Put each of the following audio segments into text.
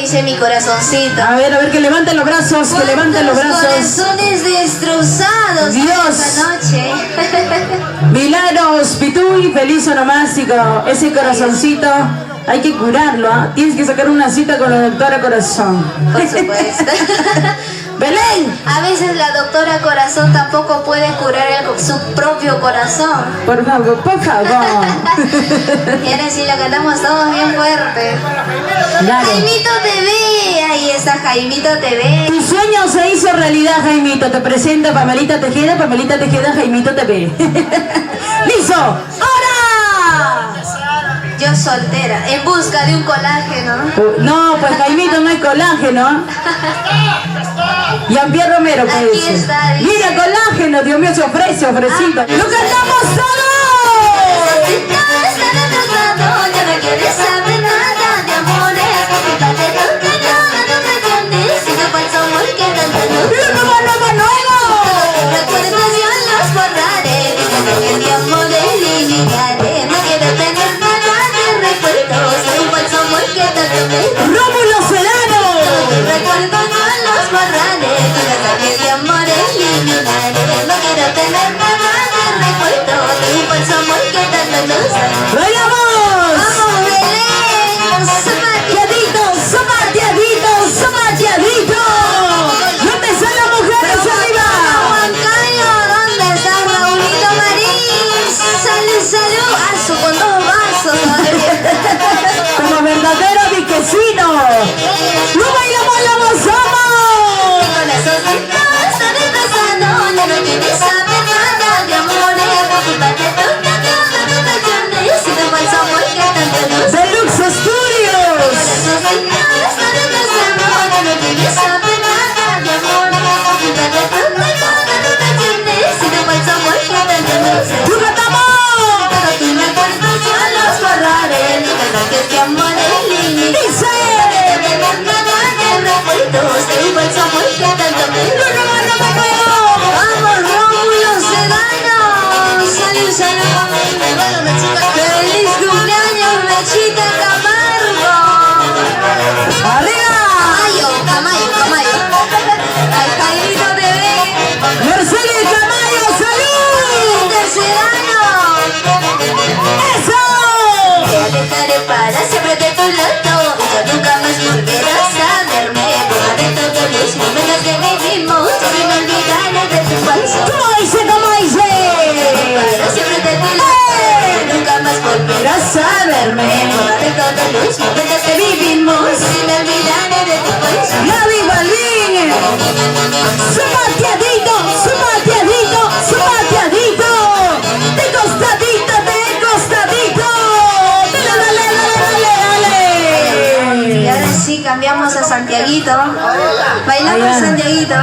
dice mi corazoncito. A ver, que levanten los brazos, que levanten los brazos. Corazones destrozados. Dios. Esta noche. Milagros, Pituy, feliz onomástico. Ese corazoncito hay que curarlo, ¿ah? Tienes que sacar una cita con la doctora Corazón. Por supuesto. Belén. A veces la doctora Corazón tampoco puede curar su propio corazón. Por favor, por favor. Y ahora sí lo cantamos todos bien fuerte. Dale. Jaimito TV, ahí está Jaimito TV. Tu sueño se hizo realidad, Jaimito. Te presento Pamelita Tejeda, Jaimito TV. ¡Listo! ¡Ahora! Yo soltera, en busca de un colágeno. No, pues Jaimito no hay colágeno. Jean-Pierre Romero, ¿qué Aquí dice? está, dice. Mira, colágeno, Dios mío, se ofrece, ofrecito. ¡Lo cantamos todos! Ya no quieres saber nada de amores. Date toque, no pretendes. Si no pasa amor que tanto no. Recuerdos yo los borraré. Que mi amor eliminaré. No quiero tener nada de recuerdos. De un falso amor que tanto me. ¡Rómulo Serrano! Recuerdos yo los borraré. Que mi amor eliminaré. No quiero tener nada de recuerdos. De un falso amor que tanto nos. ¡Vayamos! ¡Vamos, Belén! ¡Zapateadito, zapateadito, zapateadito! ¿Dónde están las mujeres arriba? Huancayo, ¿dónde está Raulito Marín? Salud, salud. Aso con 2 vasos. Como verdadero viquecino. ¡No bailamos, la gozamos! Mi corazoncito está retrasado. Ya no quieres saber nada de amores. Date toque, no te llores. Si te falso amor que tanto nos. Deluxe Studios. Corazoncito está retrasado. Ya no quieres saber nada de amores. Date toque, no te llores. Si te falso amor que tanto nos. ¡Tú cantamos! Pero tus recuerdos yo los borraré. Nunca saques que amor eliminaré. ¡Dice! Vamos, Rómulo Sedano. Salud, salud. Feliz cumpleaños, Mechita Camargo. ¡Arriba! Camayo. Al Jaimito TV. ¡Mercedes Camayo, salud! Sedano. ¡Eso! Te dejaré para siempre de tu lado. Ya nunca más volverás a verme. Borraré todos los momentos que vivimos. Y me olvidaré de tu falso. ¿Cómo dice, cómo dice? Para siempre de tu lado. Nunca más volverás a verme. Borraré todos los momentos que vivimos. Y me olvidaré de tu falso. ¡Gaby Balvin! ¡Zapateadito, zapateadito, zapateadito! ¡De costadito, de costadito! ¡Dale! Y ahora sí cambiamos a Santiaguito. Bailamos Allá. Santiaguito.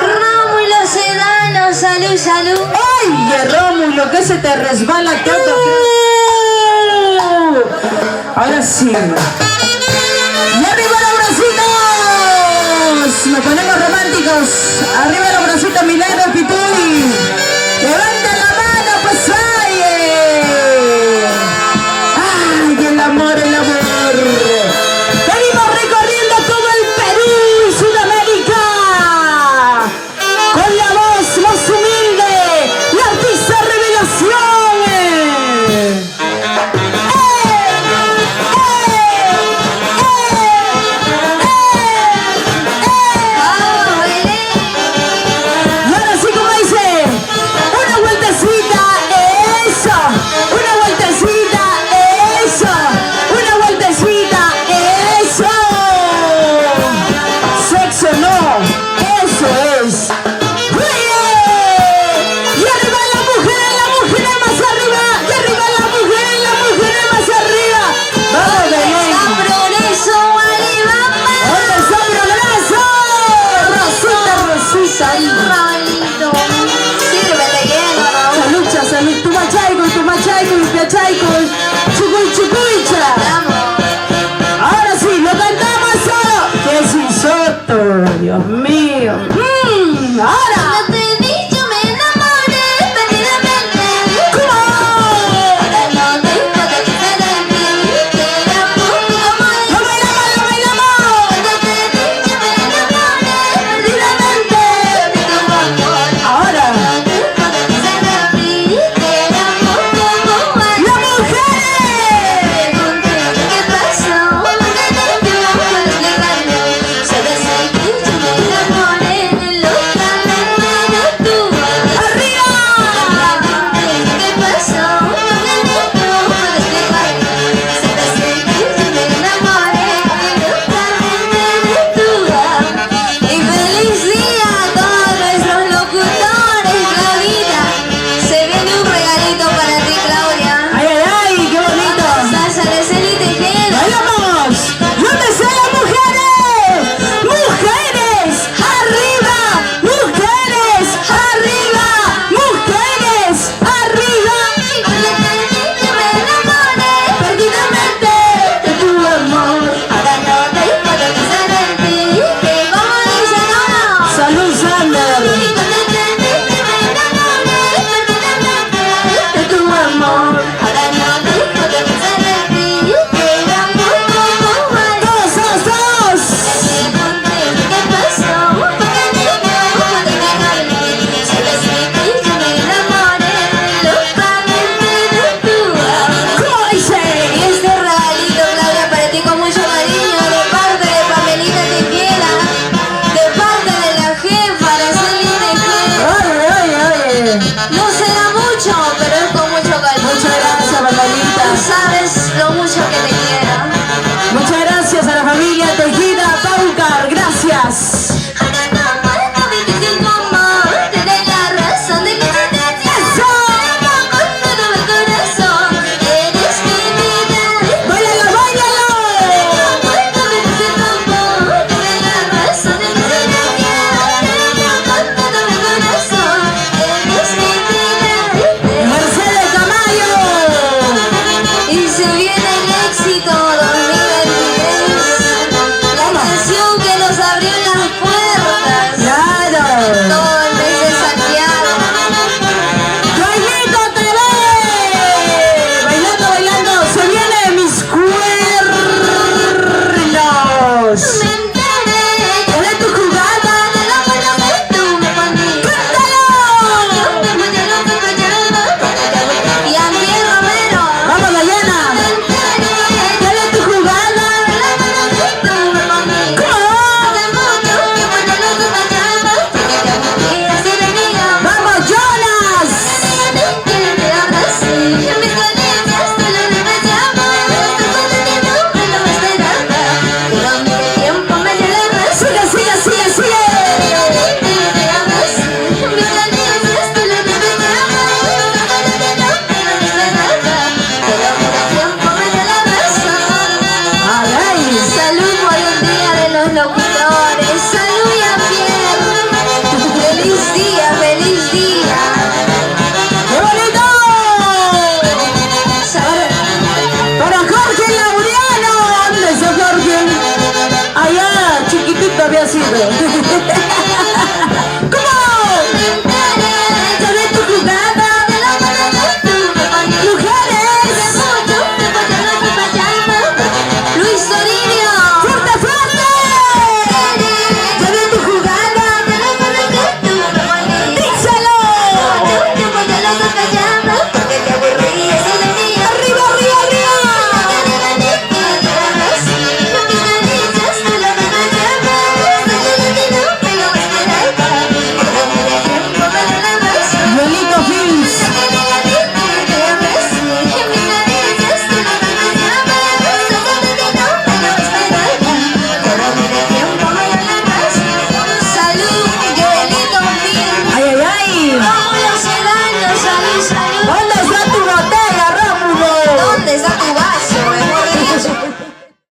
Rómulo Sedano, salud, salud. ¡Ay, Rómulo, que se te resbala todo! Ahora sí. ¡Y arriba los bracitos! Nos ponemos románticos. ¡Arriba los